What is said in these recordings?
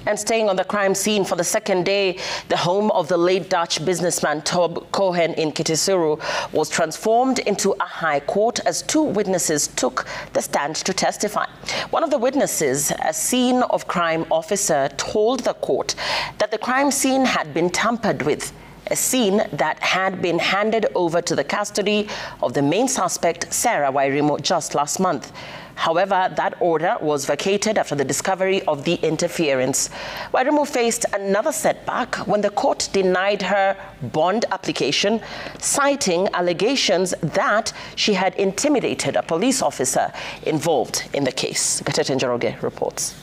And staying on the crime scene for the second day, the home of the late Dutch businessman Tob Cohen in Kitisuru was transformed into a high court as two witnesses took the stand to testify. One of the witnesses, a scene of crime officer, told the court that the crime scene had been tampered with, a scene that had been handed over to the custody of the main suspect, Sarah Wairimu, just last month. However, that order was vacated after the discovery of the interference. Wairimu faced another setback when the court denied her bond application, citing allegations that she had intimidated a police officer involved in the case. Gatete Njoroge reports.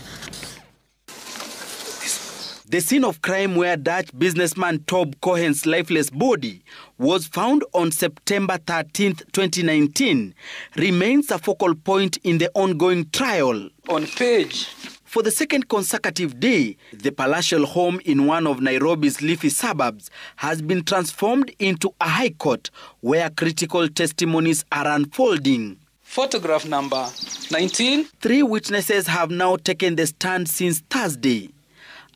The scene of crime where Dutch businessman Tob Cohen's lifeless body was found on September 13, 2019, remains a focal point in the ongoing trial. On page. For the second consecutive day, the palatial home in one of Nairobi's leafy suburbs has been transformed into a high court where critical testimonies are unfolding. Photograph number 19. 3 witnesses have now taken the stand since Thursday.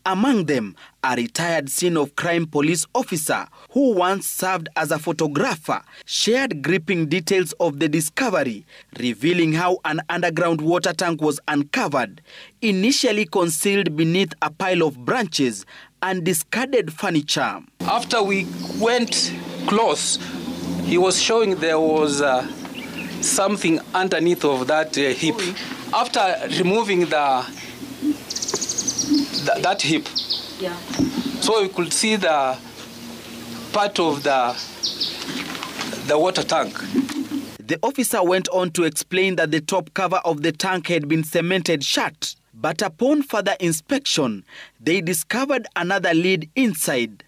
Among them, a retired scene of crime police officer who once served as a photographer shared gripping details of the discovery, revealing how an underground water tank was uncovered, initially concealed beneath a pile of branches and discarded furniture. After we went close, he was showing there was something underneath of that heap. After removing that heap, yeah. So we could see the part of the water tank. The officer went on to explain that the top cover of the tank had been cemented shut, but upon further inspection, they discovered another lid inside.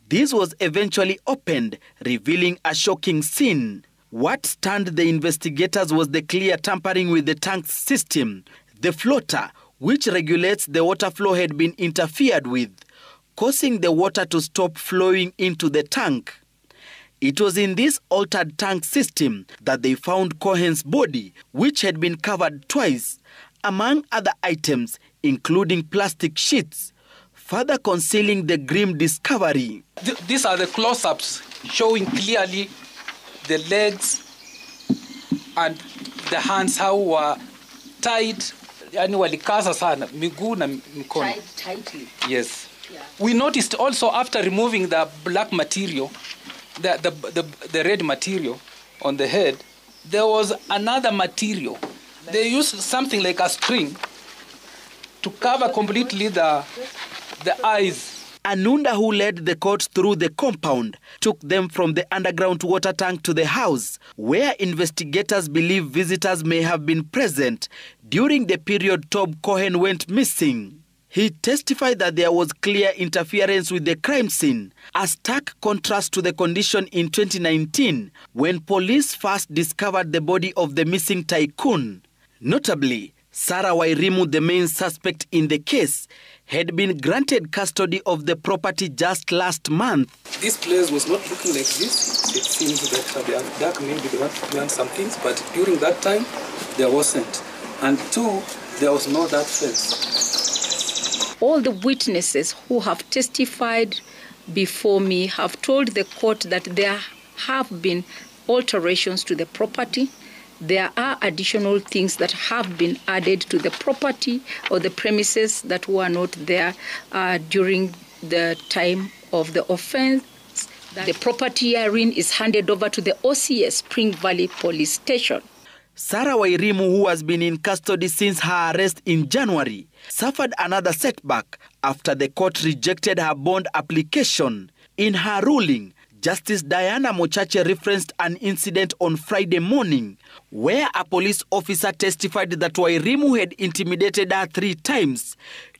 This was eventually opened, revealing a shocking scene. What stunned the investigators was the clear tampering with the tank's system. The floater, which regulates the water flow, had been interfered with, causing the water to stop flowing into the tank. It was in this altered tank system that they found Cohen's body, which had been covered twice, among other items, including plastic sheets, further concealing the grim discovery. These are the close-ups showing clearly the legs and the hands, how were tied. Tightly. Yes. Yeah. We noticed also after removing the black material, the red material on the head, there was another material. They used something like a string to cover completely the eyes. Anunda, who led the court through the compound, took them from the underground water tank to the house, where investigators believe visitors may have been present during the period Tob Cohen went missing. He testified that there was clear interference with the crime scene, a stark contrast to the condition in 2019, when police first discovered the body of the missing tycoon. Notably, Sarah Wairimu, the main suspect in the case, had been granted custody of the property just last month. This place was not looking like this. It seems that they are dark, maybe they want to plant some things, but during that time, there wasn't. And 2, there was no that fence. All the witnesses who have testified before me have told the court that there have been alterations to the property. There are additional things that have been added to the property or the premises that were not there during the time of the offense. The property herein is handed over to the OCS, Spring Valley Police Station. Sarah Wairimu, who has been in custody since her arrest in January, suffered another setback after the court rejected her bond application. In her ruling, Justice Diana Mochache referenced an incident on Friday morning where a police officer testified that Wairimu had intimidated her 3 times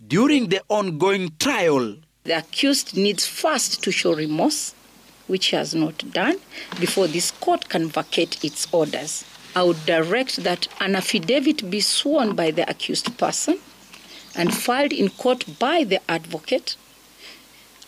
during the ongoing trial. The accused needs first to show remorse, which he has not done, before this court can vacate its orders. I would direct that an affidavit be sworn by the accused person and filed in court by the advocate,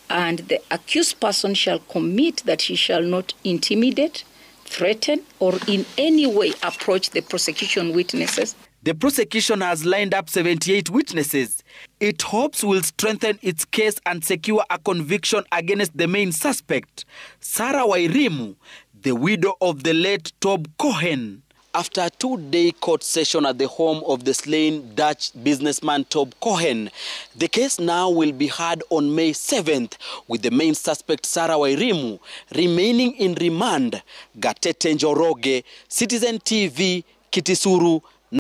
and the accused person shall commit that he shall not intimidate, threaten, or in any way approach the prosecution witnesses. The prosecution has lined up 78 witnesses. It hopes will strengthen its case and secure a conviction against the main suspect, Sarah Wairimu, the widow of the late Tob Cohen. After a 2-day court session at the home of the slain Dutch businessman Tob Cohen, the case now will be heard on May 7th, with the main suspect Sarah Wairimu remaining in remand. Gatete Njoroge, Citizen TV, Kitisuru,